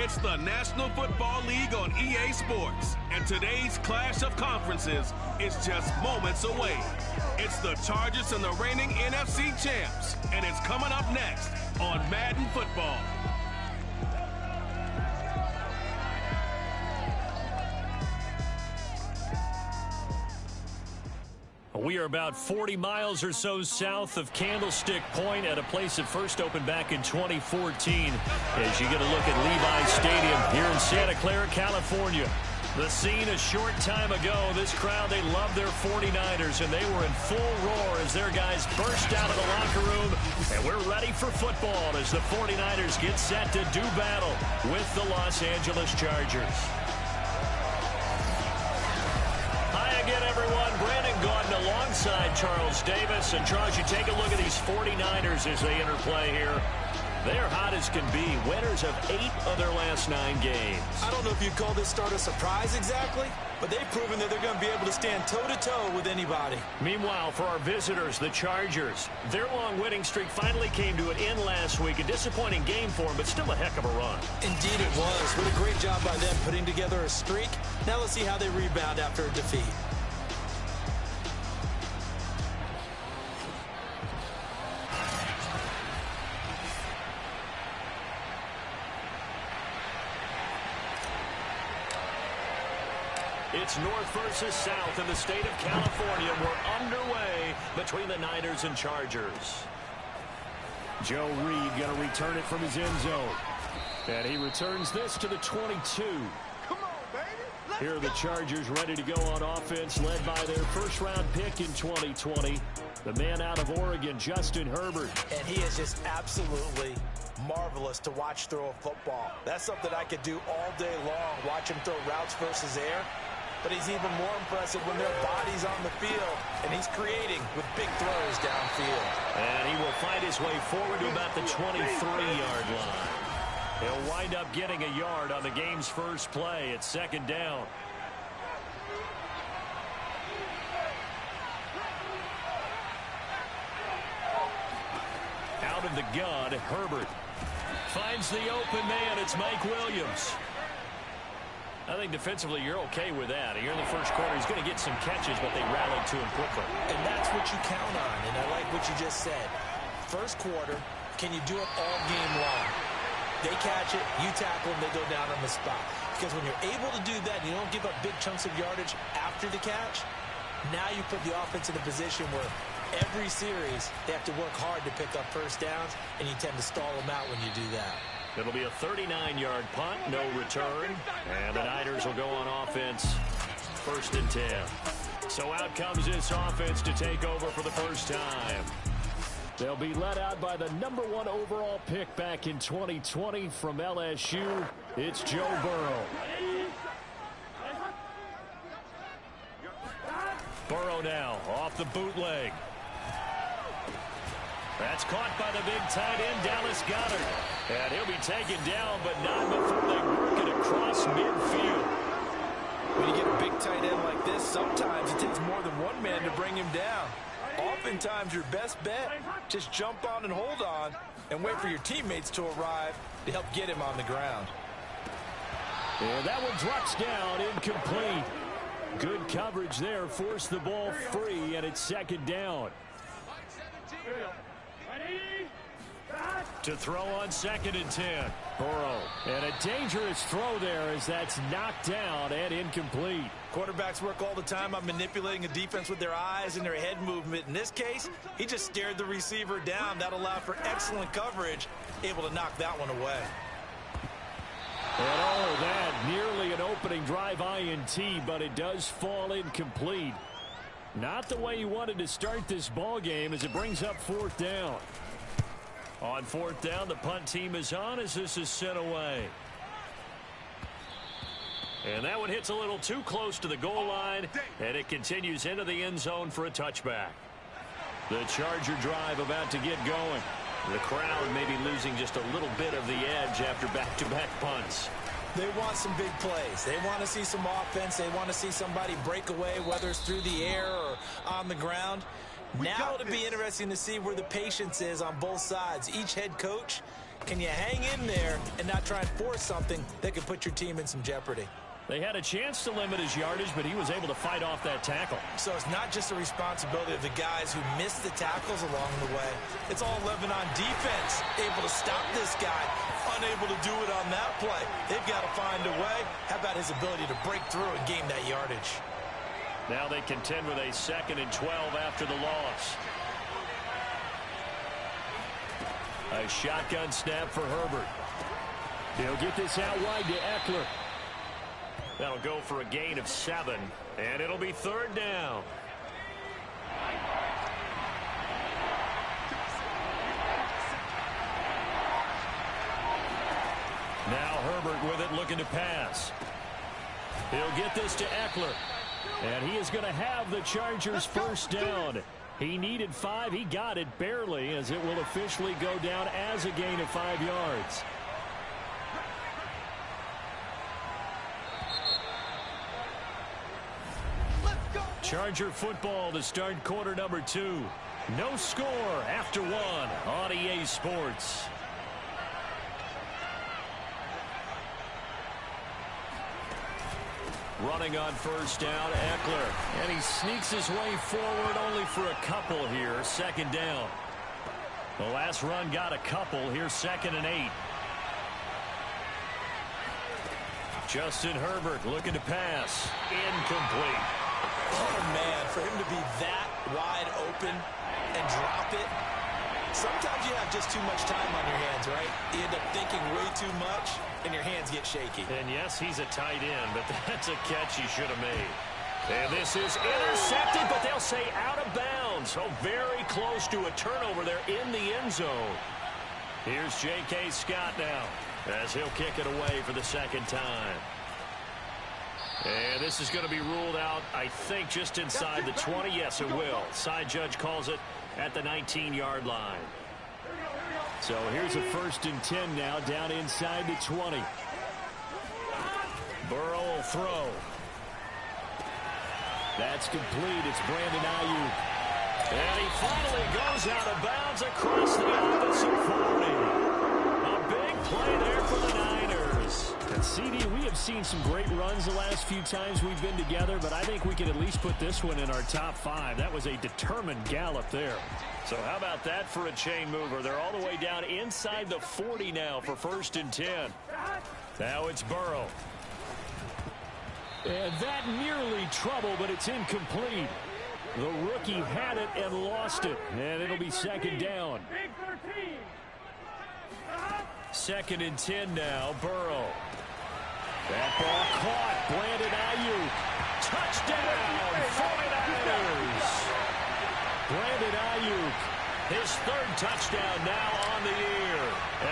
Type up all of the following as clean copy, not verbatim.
It's the National Football League on EA Sports, and today's clash of conferences is just moments away. It's the Chargers and the reigning NFC champs, and it's coming up next on Madden Football. We are about 40 miles or so south of Candlestick Point at a place that first opened back in 2014 as you get a look at Levi's Stadium here in Santa Clara, California. The scene a short time ago, this crowd, they love their 49ers, and they were in full roar as their guys burst out of the locker room, and we're ready for football as the 49ers get set to do battle with the Los Angeles Chargers. Again, everyone, Brandon Gaudin alongside Charles Davis. And Charles, you take a look at these 49ers as they enter play here. They're hot as can be. Winners of 8 of their last 9 games. I don't know if you'd call this start a surprise exactly, but they've proven that they're going to be able to stand toe-to-toe with anybody. Meanwhile, for our visitors, the Chargers, their long winning streak finally came to an end last week. A disappointing game for them, but still a heck of a run. Indeed it was. What a great job by them putting together a streak. Now let's see how they rebound after a defeat. It's north versus south in the state of California. We're underway between the Niners and Chargers. Joe Reed going to return it from his end zone. And he returns this to the 22. Come on, baby. Here are the Chargers ready to go on offense, led by their first-round pick in 2020. The man out of Oregon, Justin Herbert. And he is just absolutely marvelous to watch throw a football. That's something I could do all day long, watch him throw routes versus air. But he's even more impressive when their body's on the field, and he's creating with big throws downfield. And he will find his way forward to about the 23-yard line. He'll wind up getting a yard on the game's first play. It's second down. Out of the gun, Herbert finds the open man. It's Mike Williams. I think defensively you're okay with that. Here in the first quarter, he's going to get some catches, but they rallied to him quickly. And that's what you count on, and I like what you just said. First quarter, can you do it all game long? They catch it, you tackle them, they go down on the spot. Because when you're able to do that, you don't give up big chunks of yardage after the catch, now you put the offense in a position where every series they have to work hard to pick up first downs, and you tend to stall them out when you do that. It'll be a 39-yard punt, no return. And the Niners will go on offense, 1st and 10. So out comes this offense to take over for the first time. They'll be led out by the number 1 overall pick back in 2020 from LSU. It's Joe Burrow. Burrow now off the bootleg. That's caught by the big tight end, Dallas Goedert. And he'll be taken down, but not before they work it across midfield. When you get a big tight end like this, sometimes it takes more than one man to bring him down. Oftentimes, your best bet, just jump on and hold on and wait for your teammates to arrive to help get him on the ground. And that one drops down, incomplete. Good coverage there, forced the ball free, and it's second down. To throw on 2nd and 10. Burrow. And a dangerous throw there as that's knocked down and incomplete. Quarterbacks work all the time on manipulating a defense with their eyes and their head movement. In this case, he just stared the receiver down. That allowed for excellent coverage, able to knock that one away. And all of that, nearly an opening drive INT, but it does fall incomplete. Not the way you wanted to start this ball game as it brings up 4th down. On 4th down, the punt team is on as this is sent away. And that one hits a little too close to the goal line, and it continues into the end zone for a touchback. The Charger drive about to get going. The crowd may be losing just a little bit of the edge after back-to-back punts. They want some big plays. They want to see some offense. They want to see somebody break away, whether it's through the air or on the ground. Now it'll be interesting to see where the patience is on both sides. Each head coach Can you hang in there and not try and force something that could put your team in some jeopardy? They had a chance to limit his yardage, but he was able to fight off that tackle. So it's not just the responsibility of the guys who missed the tackles along the way. It's all living on defense, able to stop this guy, unable to do it on that play. They've got to find a way. How about his ability to break through and gain that yardage? Now they contend with a 2nd and 12 after the loss. A shotgun snap for Herbert. He'll get this out wide to Eckler. That'll go for a gain of 7, and it'll be 3rd down. Now Herbert with it, looking to pass. He'll get this to Eckler, and he is going to have the Chargers' first down. He needed 5. He got it barely, as it will officially go down as a gain of 5 yards. Charger football to start quarter number 2. No score after 1 on EA Sports. Running on first down, Eckler. And he sneaks his way forward only for a couple here. 2nd down. The last run got a couple. Here's 2nd and 8. Justin Herbert looking to pass. Incomplete. Oh, man, for him to be that wide open and drop it. Sometimes you have just too much time on your hands, right? You end up thinking way too much, and your hands get shaky. And, yes, he's a tight end, but that's a catch he should have made. And this is intercepted, but they'll say out of bounds. So very close to a turnover there in the end zone. Here's J.K. Scott now, as he'll kick it away for the 2nd time. And this is going to be ruled out, I think, just inside the 20. Yes, it will. Side judge calls it at the 19-yard line. So here's a 1st and 10 now, down inside the 20. Burrow will throw. That's complete. It's Brandon Ayuk. And he finally goes out of bounds across the opposite 40. A big play there for the Niners. And CD, we have seen some great runs the last few times we've been together, but I think we can at least put this one in our top 5. That was a determined gallop there. So how about that for a chain mover? They're all the way down inside the 40 now for 1st and 10. Now it's Burrow. And that nearly trouble, but it's incomplete. The rookie had it and lost it, and it'll be 2nd down. 2nd and 10 now, Burrow. That ball caught. Brandon Ayuk. Touchdown, 49ers. Brandon Ayuk, his 3rd touchdown now on the year,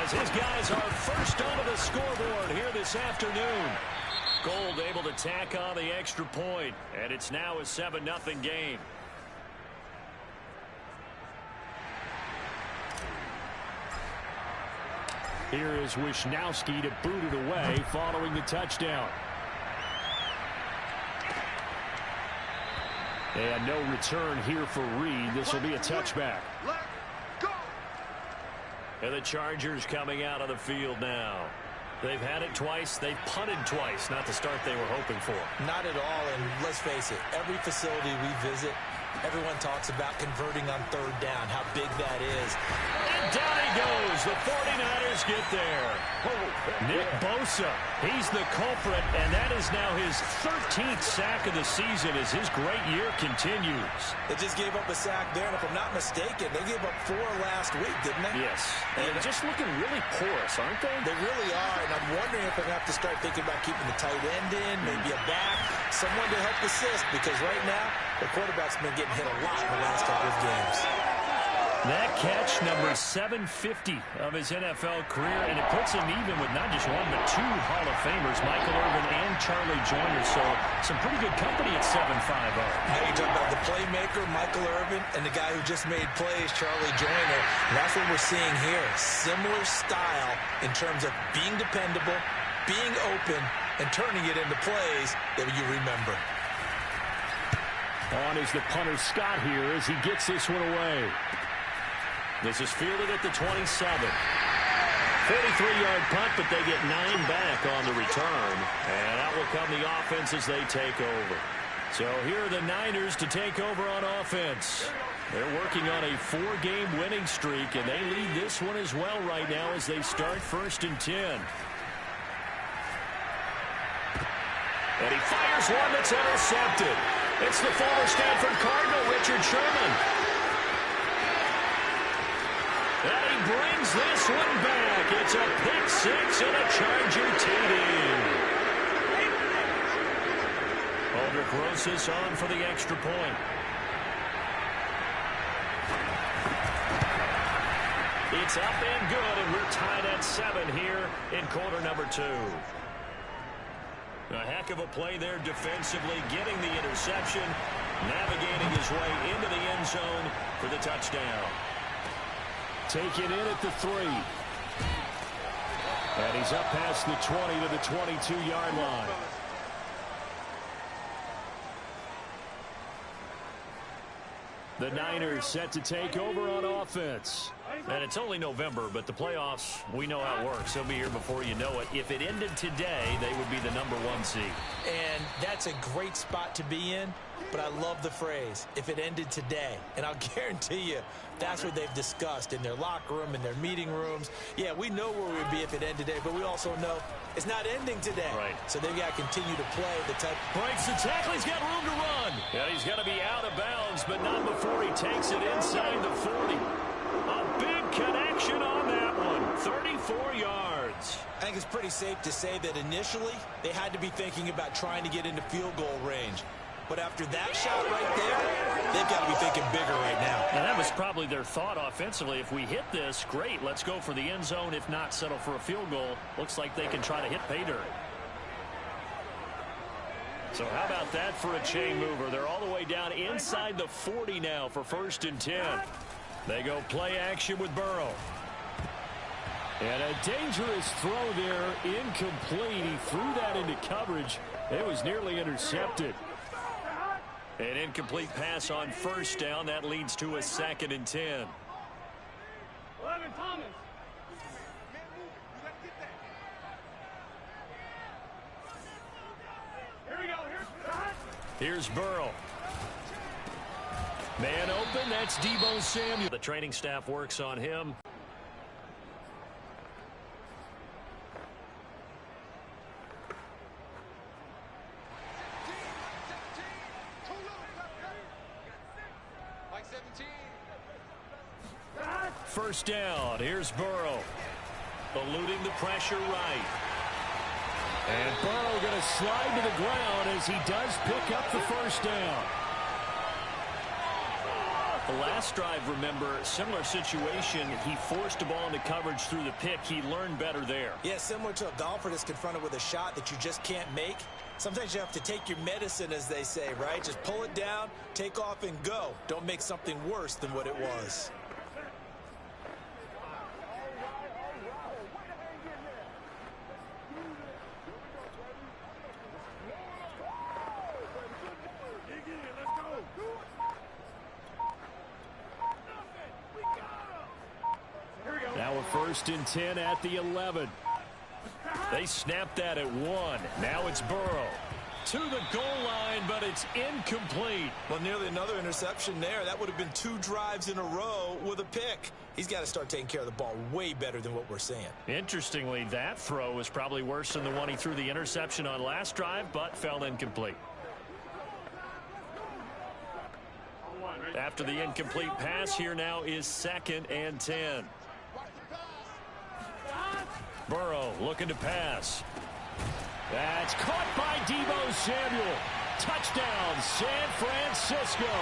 as his guys are first onto the scoreboard here this afternoon. Gold able to tack on the extra point, and it's now a 7-0 game. Here is Wisnowski to boot it away following the touchdown. And no return here for Reed. This will be a touchback. And the Chargers coming out of the field now. They've had it twice. They've punted twice. Not the start they were hoping for. Not at all, and let's face it, every facility we visit, everyone talks about converting on 3rd down, how big that is. And down he goes. The 49ers get there. Nick Bosa, he's the culprit, and that is now his 13th sack of the season as his great year continues. They just gave up a sack there, and if I'm not mistaken, they gave up 4 last week, didn't they? Yes. And just looking really porous, aren't they? They really are, and I'm wondering if they're going to have to start thinking about keeping the tight end in, maybe a back, someone to help assist, because right now, the quarterback's been getting hit a lot in the last couple of games. That catch, number 750 of his NFL career, and it puts him even with not just 1 but 2 Hall of Famers, Michael Irvin and Charlie Joyner. So some pretty good company at 7'5". Now you talk about the playmaker, Michael Irvin, and the guy who just made plays, Charlie Joyner. And that's what we're seeing here. Similar style in terms of being dependable, being open, and turning it into plays that you remember. On is the punter Scott here as he gets this one away. This is fielded at the 27. 43-yard punt, but they get 9 back on the return. And out will come the offense as they take over. So here are the Niners to take over on offense. They're working on a 4-game winning streak, and they lead this one as well right now as they start 1st and 10. And he fires one that's intercepted. It's the former Stanford Cardinal, Richard Sherman. And he brings this one back. It's a pick six and a Charger TD. Aldrich Rosas on for the extra point. It's up and good, and we're tied at 7 here in quarter number 2. A heck of a play there defensively, getting the interception, navigating his way into the end zone for the touchdown. Taken in at the 3. And he's up past the 20 to the 22-yard line. The Niners set to take over on offense. And it's only November, but the playoffs, we know how it works. They'll be here before you know it. If it ended today, they would be the number 1 seed. And that's a great spot to be in, but I love the phrase, if it ended today. And I'll guarantee you, that's what they've discussed in their locker room, in their meeting rooms. Yeah, we know where we'd be if it ended today, but we also know it's not ending today. Right. So they've got to continue to play the type. Breaks the tackle. He's got room to run. Yeah, he's got to be out of bounds, but not before he takes it inside the 40. A big connection on that one. 34 yards. I think it's pretty safe to say that initially they had to be thinking about trying to get into field goal range. But after that shot right there, they've got to be thinking bigger right now. And that was probably their thought offensively. If we hit this, great. Let's go for the end zone. If not, settle for a field goal. Looks like they can try to hit pay dirt. So how about that for a chain mover? They're all the way down inside the 40 now for 1st and 10. They go play action with Burrow. And a dangerous throw there, incomplete. He threw that into coverage. It was nearly intercepted. An incomplete pass on 1st down. That leads to a 2nd and 10. 11 Thomas. Here we go. Here's Burrow. Man open, that's Deebo Samuel. The training staff works on him. First down, here's Burrow. Eluding the pressure right. And Burrow going to slide to the ground as he does pick up the 1st down. The last drive, remember, similar situation. He forced the ball into coverage through the pick. He learned better there. Yeah, similar to a golfer that's confronted with a shot that you just can't make. Sometimes you have to take your medicine, as they say, right? Just pull it down, take off, and go. Don't make something worse than what it was. Now a 1st and 10 at the 11. They snapped that at 1. Now it's Burrow to the goal line, but it's incomplete. Well, nearly another interception there. That would have been 2 drives in a row with a pick. He's got to start taking care of the ball way better than what we're seeing. Interestingly, that throw was probably worse than the one he threw the interception on last drive, but fell incomplete. After the incomplete pass, here now is 2nd and 10. Burrow looking to pass. That's caught by Deebo Samuel. Touchdown, San Francisco.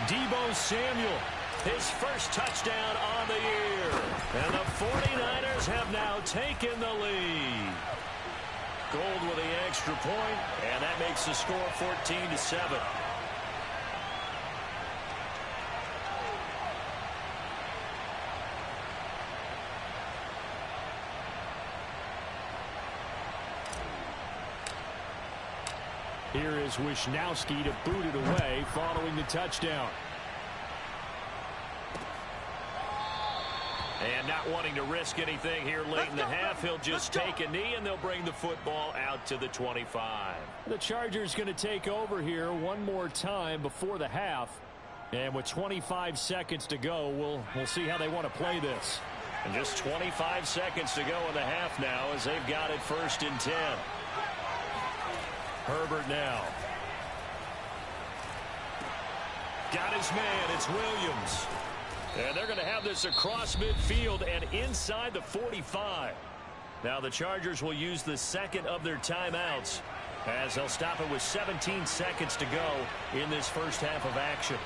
Deebo Samuel, his first touchdown on the year. And the 49ers have now taken the lead. Gold with the extra point, and that makes the score 14-7. Here is Wisnowski to boot it away following the touchdown. And not wanting to risk anything here late in the half, he'll just take a knee, and they'll bring the football out to the 25. The Chargers going to take over here one more time before the half. And with 25 seconds to go, we'll see how they want to play this. And just 25 seconds to go in the half now as they've got it 1st and 10. Herbert now. Got his man. It's Williams. And they're going to have this across midfield and inside the 45. Now the Chargers will use the second of their timeouts as they'll stop it with 17 seconds to go in this first half of action.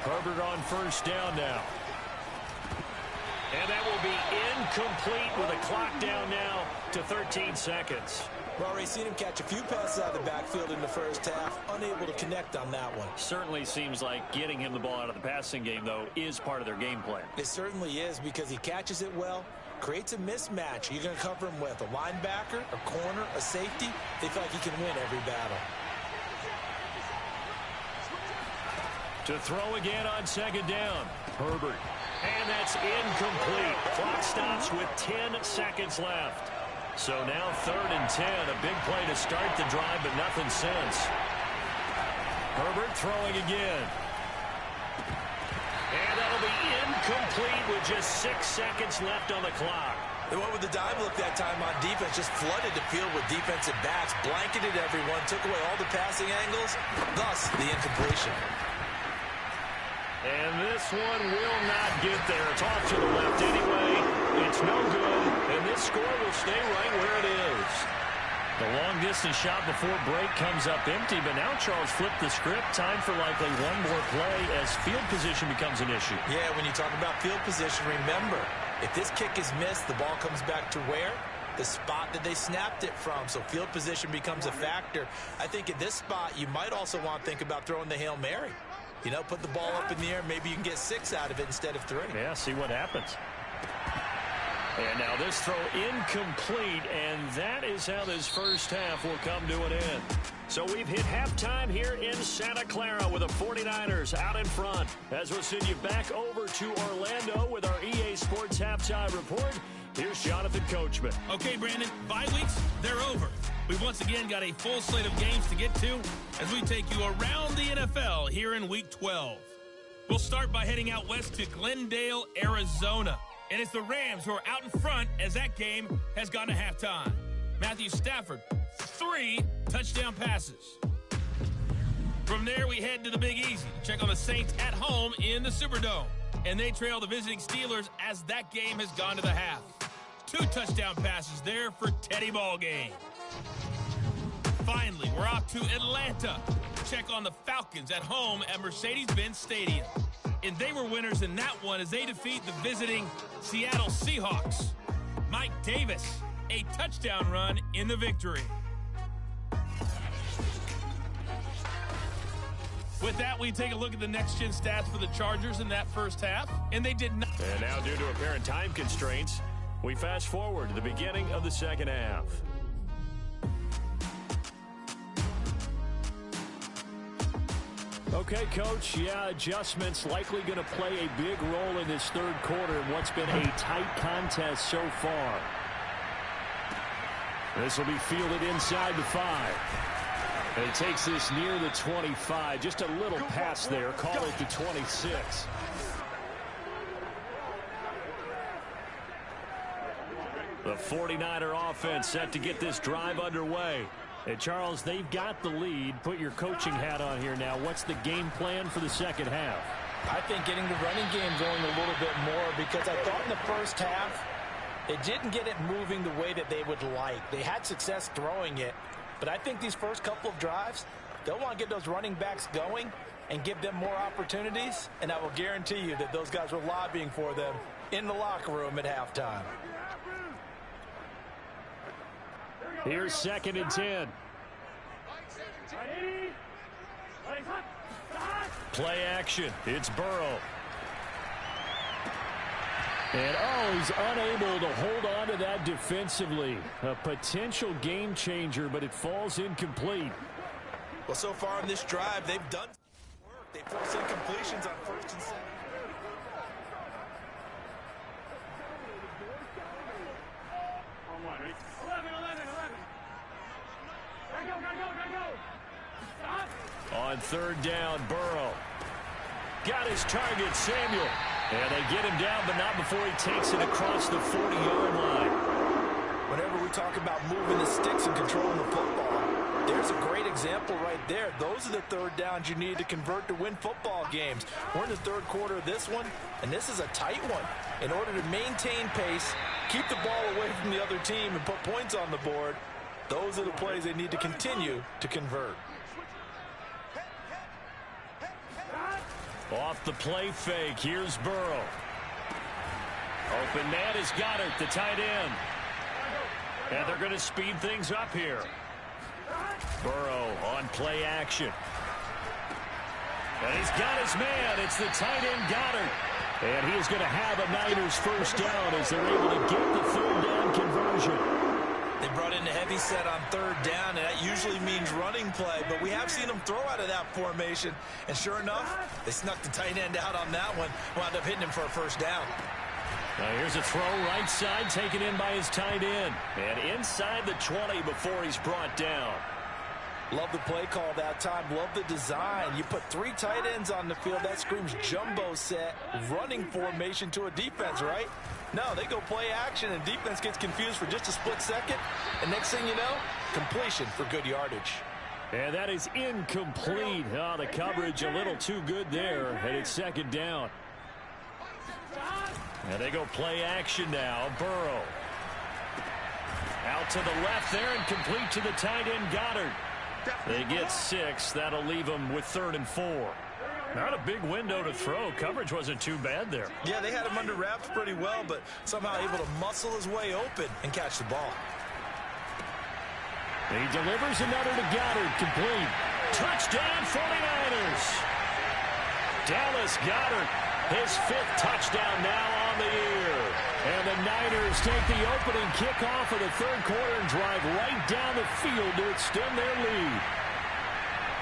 Herbert on 1st down now. And that will be incomplete with a clock down now to 13 seconds. We've already seen him catch a few passes out of the backfield in the first half, unable to connect on that one. Certainly seems like getting him the ball out of the passing game, though, is part of their game plan. It certainly is because he catches it well, creates a mismatch. You're going to cover him with a linebacker, a corner, a safety. They feel like he can win every battle. To throw again on 2nd down. Herbert. And that's incomplete. Clock stops with 10 seconds left. So now 3rd and 10. A big play to start the drive, but nothing since. Herbert throwing again. And that'll be incomplete with just 6 seconds left on the clock. They went with the dive look that time on defense, just flooded the field with defensive backs, blanketed everyone, took away all the passing angles, thus the incompletion. And this one will not get there. It's off to the left anyway. It's no good, and this score will stay right where it is. The long-distance shot before break comes up empty, but now Charles flipped the script. Time for likely one more play as field position becomes an issue. Yeah, when you talk about field position, remember, if this kick is missed, the ball comes back to where? The spot that they snapped it from. So field position becomes a factor. I think at this spot, you might also want to think about throwing the Hail Mary. You know, put the ball up in the air. Maybe you can get 6 out of it instead of 3. Yeah, see what happens. And now this throw incomplete, and that is how this first half will come to an end. So we've hit halftime here in Santa Clara with the 49ers out in front. As we'll send you back over to Orlando with our EA Sports Halftime Report, here's Jonathan Coachman. Okay, Brandon, bye weeks, they're over. We've once again got a full slate of games to get to as we take you around the NFL here in Week 12. We'll start by heading out west to Glendale, Arizona. And it's the Rams who are out in front as that game has gone to halftime. Matthew Stafford, 3 touchdown passes. From there, we head to the Big Easy. Check on the Saints at home in the Superdome. And they trail the visiting Steelers as that game has gone to the half. 2 touchdown passes there for Teddy Ballgame. Finally, we're off to Atlanta. Check on the Falcons at home at Mercedes-Benz Stadium. And they were winners in that one as they defeat the visiting Seattle Seahawks. Mike Davis, a touchdown run in the victory. With that, we take a look at the next-gen stats for the Chargers in that first half, and they did not. And now, due to apparent time constraints, we fast forward to the beginning of the second half. Okay, Coach, yeah, adjustments likely going to play a big role in this third quarter in what's been a tight contest so far. This will be fielded inside the 5. And it takes this near the 25. Just a little pass there. Call it the 26. The 49er offense set to get this drive underway. Hey, Charles, they've got the lead. Put your coaching hat on here now. What's the game plan for the second half? I think getting the running game going a little bit more because I thought in the first half it didn't get it moving the way that they would like. They had success throwing it, but I think these first couple of drives, they'll want to get those running backs going and give them more opportunities, and I will guarantee you that those guys were lobbying for them in the locker room at halftime. Here's 2nd and 10. Play action. It's Burrow. And, he's unable to hold on to that defensively. A potential game changer, but it falls incomplete. Well, so far in this drive, they've done work. They forced incompletions on 1st and 2nd. On third down, Burrow. Got his target, Samuel. And they get him down, but not before he takes it across the 40-yard line. Whenever we talk about moving the sticks and controlling the football, there's a great example right there. Those are the third downs you need to convert to win football games. We're in the third quarter of this one, and this is a tight one. In order to maintain pace, keep the ball away from the other team, and put points on the board, those are the plays they need to continue to convert. Off the play fake, here's Burrow. Open man is Goddard, the tight end. And they're going to speed things up here. Burrow on play action. And he's got his man. It's the tight end Goddard. And he is going to have a Niners first down as they're able to get the third down conversion. They brought in the heavy set on third down, and that usually means running play, but we have seen them throw out of that formation, and sure enough, they snuck the tight end out on that one, wound up hitting him for a first down. Now here's a throw right side, taken in by his tight end, and inside the 20 before he's brought down. Love the play call that time. Love the design. You put three tight ends on the field. That screams jumbo set, running formation to a defense, right? No, they go play action, and defense gets confused for just a split second. And next thing you know, completion for good yardage. And that is incomplete. Oh, the coverage a little too good there, and it's second down. And they go play action now. Burrow. Out to the left there and complete to the tight end Goddard. They get 6. That'll leave them with 3rd and 4. Not a big window to throw. Coverage wasn't too bad there. Yeah, they had him under wraps pretty well, but somehow able to muscle his way open and catch the ball. He delivers another to Goddard. Complete. Touchdown 49ers. Dallas Goddard, his 5th touchdown now on the year. And the Niners take the opening kickoff of the third quarter and drive right down the field to extend their lead.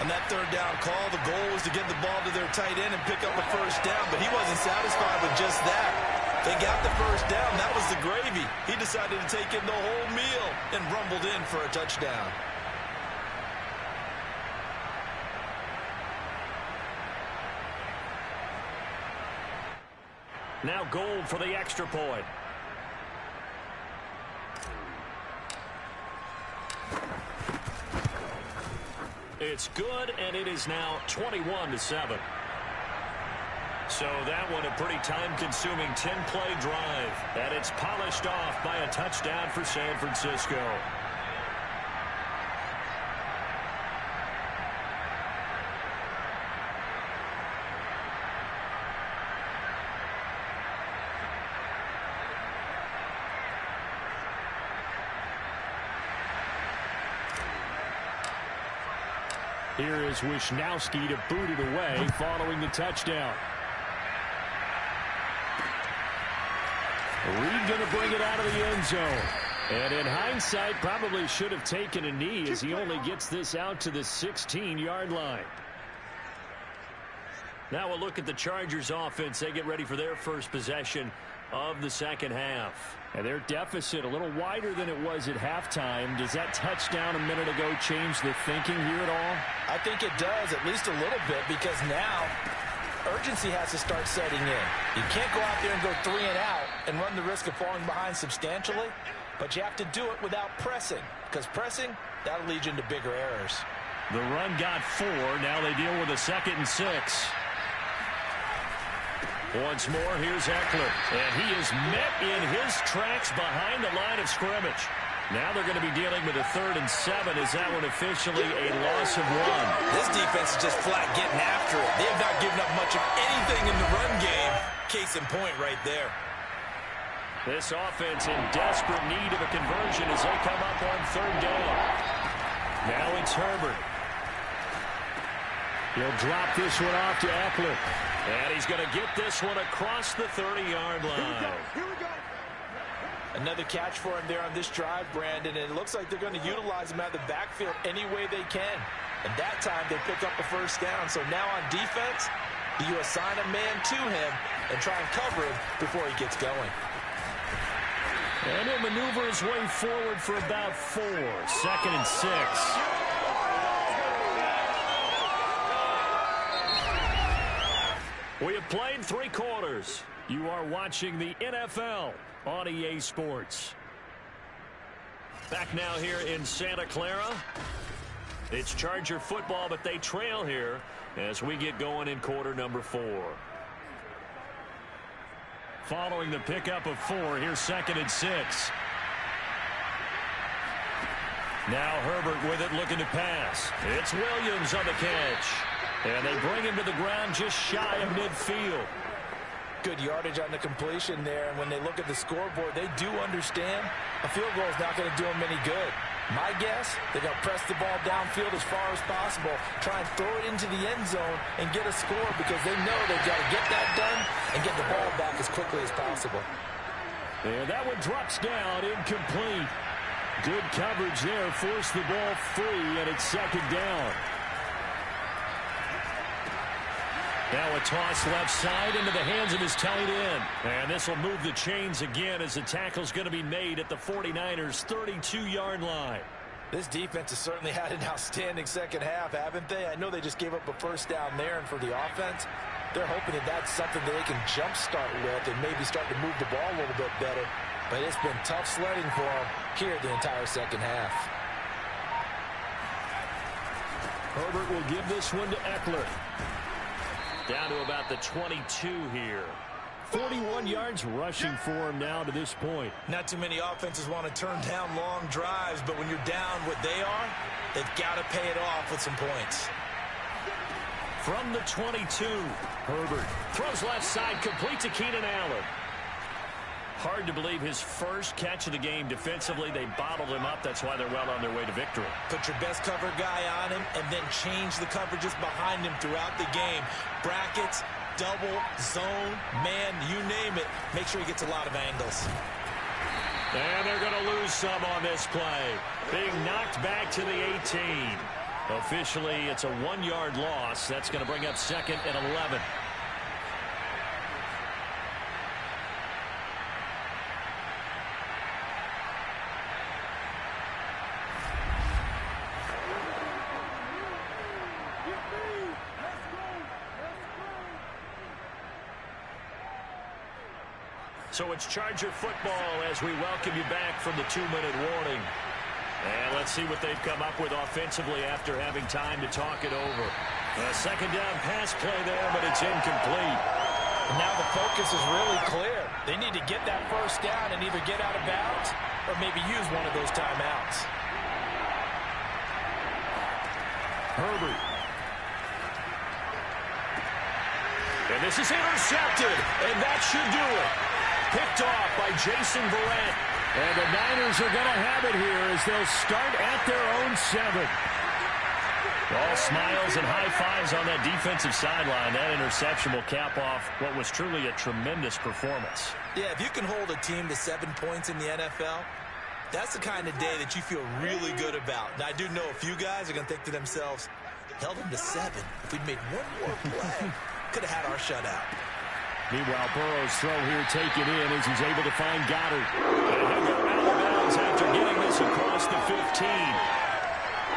On that third down call, the goal was to get the ball to their tight end and pick up a first down, but he wasn't satisfied with just that. They got the first down. That was the gravy. He decided to take in the whole meal and rumbled in for a touchdown. Now Gold for the extra point. It's good, and it is now 21-7. So that one a pretty time-consuming 10-play drive. And it's polished off by a touchdown for San Francisco. Here is Wisnowski to boot it away following the touchdown. Reed going to bring it out of the end zone. And in hindsight, probably should have taken a knee as he only gets this out to the 16-yard line. Now we'll look at the Chargers offense. They get ready for their first possession of the second half. And their deficit a little wider than it was at halftime. Does that touchdown a minute ago change the thinking here at all? I think it does, at least a little bit, because now urgency has to start setting in. You can't go out there and go 3 and out and run the risk of falling behind substantially, but you have to do it without pressing, because pressing, that'll lead you into bigger errors. The run got 4. Now they deal with a 2nd and 6. Once more, here's Eckler. And he is met in his tracks behind the line of scrimmage. Now they're going to be dealing with a 3rd and 7. Is that one officially a loss of 1? This defense is just flat getting after it. They have not given up much of anything in the run game. Case in point right there. This offense in desperate need of a conversion as they come up on 3rd down. Now it's Herbert. He'll drop this one off to Eckler. And he's going to get this one across the 30-yard line. Here we go. Another catch for him there on this drive, Brandon, and it looks like they're going to utilize him out of the backfield any way they can. And that time they pick up a first down. So now on defense, you assign a man to him and try and cover him before he gets going. And he'll maneuver his way forward for about 4. 2nd and 6. We have played 3 quarters. You are watching the NFL on EA Sports. Back now here in Santa Clara. It's Charger football, but they trail here as we get going in quarter number 4. Following the pickup of 4, here's 2nd and 6. Now Herbert with it, looking to pass. It's Williams on the catch. And they bring him to the ground just shy of midfield. Good yardage on the completion there, and when they look at the scoreboard, they do understand a field goal is not going to do them any good. My guess, they're going to press the ball downfield as far as possible, try and throw it into the end zone and get a score because they know they've got to get that done and get the ball back as quickly as possible. And that one drops down, incomplete. Good coverage there, forced the ball free, and it's 2nd down. Now a toss left side into the hands of his tight end. And this will move the chains again as the tackle's going to be made at the 49ers' 32-yard line. This defense has certainly had an outstanding second half, haven't they? I know they just gave up a first down there, and for the offense, they're hoping that that's something that they can jumpstart with and maybe start to move the ball a little bit better. But it's been tough sledding for them here the entire second half. Herbert will give this one to Eckler. Down to about the 22 here. 41 yards rushing for him now to this point. Not too many offenses want to turn down long drives, but when you're down what they are, they've got to pay it off with some points. From the 22, Herbert throws left side, complete to Keenan Allen. Hard to believe his first catch of the game defensively. They bottled him up. That's why they're well on their way to victory. Put your best cover guy on him and then change the coverages behind him throughout the game. Brackets, double, zone, man, you name it. Make sure he gets a lot of angles. And they're going to lose some on this play. Being knocked back to the 18. Officially, it's a 1-yard loss. That's going to bring up 2nd and 11. So it's Charger football as we welcome you back from the 2-minute warning. And let's see what they've come up with offensively after having time to talk it over. A 2nd down pass play there, but it's incomplete. And now the focus is really clear. They need to get that first down and either get out of bounds or maybe use one of those timeouts. Herbert. And this is intercepted, and that should do it. Picked off by Jason Verrett. And the Niners are going to have it here as they'll start at their own 7. All smiles and high fives on that defensive sideline. That interception will cap off what was truly a tremendous performance. Yeah, if you can hold a team to 7 points in the NFL, that's the kind of day that you feel really good about. Now, I do know a few guys are going to think to themselves, held them to 7. If we'd made one more play, could have had our shutout. Meanwhile, Burrow's throw here taken in as he's able to find Goddard. And he'll go out of bounds after getting this across the 15.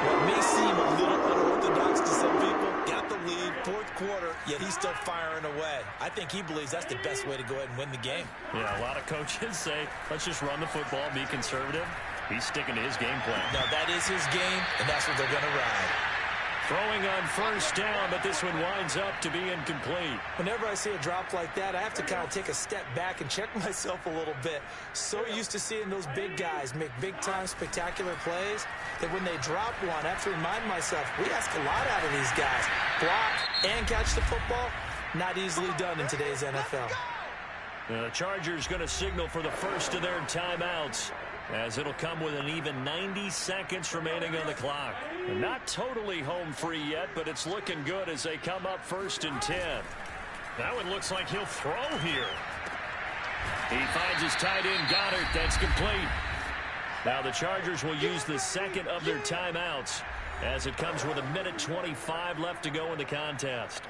What may seem a little unorthodox to some people, got the lead, 4th quarter, yet he's still firing away. I think he believes that's the best way to go ahead and win the game. Yeah, a lot of coaches say, let's just run the football, be conservative. He's sticking to his game plan. No, that is his game, and that's what they're going to ride. Throwing on first down, but this one winds up to be incomplete. Whenever I see a drop like that, I have to kind of take a step back and check myself a little bit. So used to seeing those big guys make big-time spectacular plays that when they drop one, I have to remind myself, we ask a lot out of these guys. Block and catch the football, not easily done in today's NFL. The Chargers going to signal for the first of their timeouts, as it'll come with an even 90 seconds remaining on the clock. And not totally home free yet, but it's looking good as they come up 1st and 10. That one looks like he'll throw here. He finds his tight end, Goddard. That's complete. Now the Chargers will use the 2nd of their timeouts as it comes with 1:25 left to go in the contest.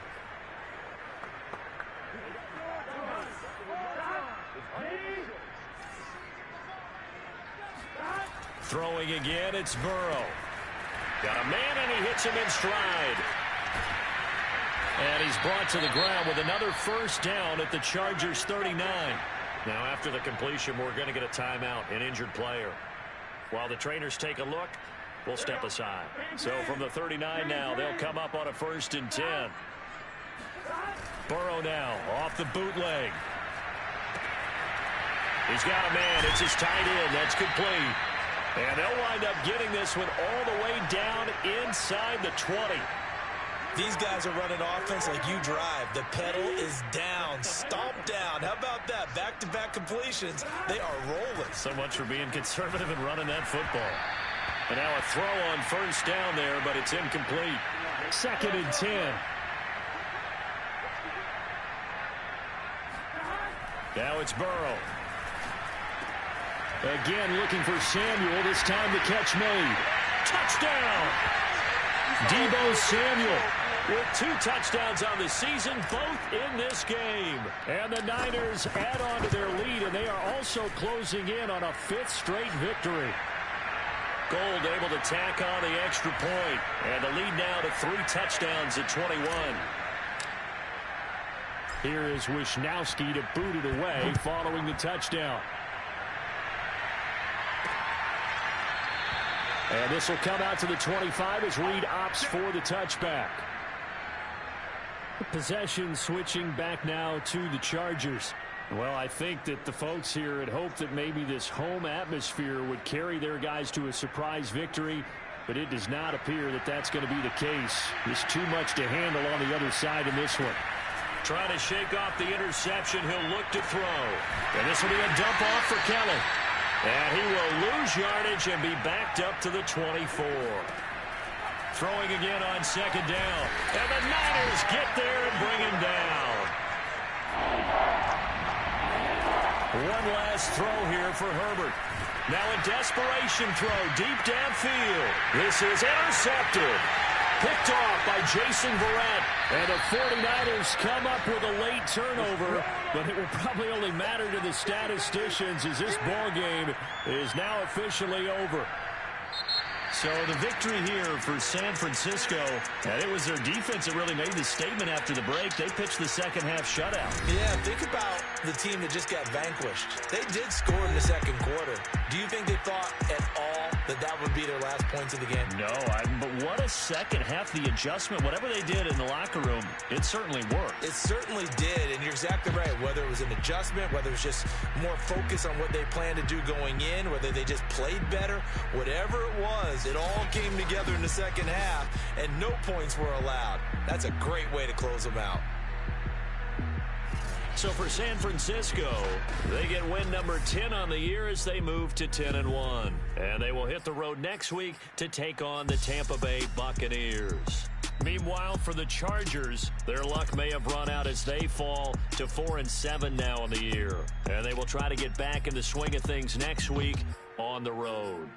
Throwing again, it's Burrow. Got a man, and he hits him in stride. And he's brought to the ground with another first down at the Chargers 39. Now, after the completion, we're going to get a timeout, an injured player. While the trainers take a look, we'll step aside. So from the 39 now, they'll come up on a 1st and 10. Burrow now off the bootleg. He's got a man. It's his tight end. That's complete. And they'll wind up getting this one all the way down inside the 20. These guys are running offense like you drive. The pedal is down, stomped down. How about that? Back-to-back completions. They are rolling. So much for being conservative and running that football. And now a throw on 1st down there, but it's incomplete. 2nd and 10. Now it's Burrow. Again looking for Samuel. This time the catch made. Touchdown! Deebo Samuel with 2 touchdowns on the season, both in this game. And the Niners add on to their lead, and they are also closing in on a 5th straight victory. Gold able to tack on the extra point, and the lead now to 3 touchdowns at 21. Here is Wisnowski to boot it away following the touchdown. And this will come out to the 25 as Reed opts for the touchback. Possession switching back now to the Chargers. Well, I think that the folks here had hoped that maybe this home atmosphere would carry their guys to a surprise victory, but it does not appear that that's going to be the case. There's too much to handle on the other side in this one. Trying to shake off the interception. He'll look to throw. And this will be a dump off for Kelly. And he will lose yardage and be backed up to the 24. Throwing again on 2nd down. And the Niners get there and bring him down. One last throw here for Herbert. Now a desperation throw deep downfield. This is intercepted. Picked off by Jason Verrett. And the 49ers come up with a late turnover, but it will probably only matter to the statisticians as this ball game is now officially over. So the victory here for San Francisco, and it was their defense that really made the statement after the break. They pitched the second-half shutout. Yeah, think about the team that just got vanquished. They did score in the 2nd quarter. Do you think they thought at all that that would be their last points of the game? No, but what a second half. The adjustment, whatever they did in the locker room, it certainly worked. It certainly did, and you're exactly right. Whether it was an adjustment, whether it was just more focus on what they planned to do going in, whether they just played better, whatever it was, it all came together in the 2nd half, and no points were allowed. That's a great way to close them out. So for San Francisco, they get win number 10 on the year as they move to 10-1. And they will hit the road next week to take on the Tampa Bay Buccaneers. Meanwhile, for the Chargers, their luck may have run out as they fall to 4-7 now on the year. And they will try to get back in the swing of things next week on the road.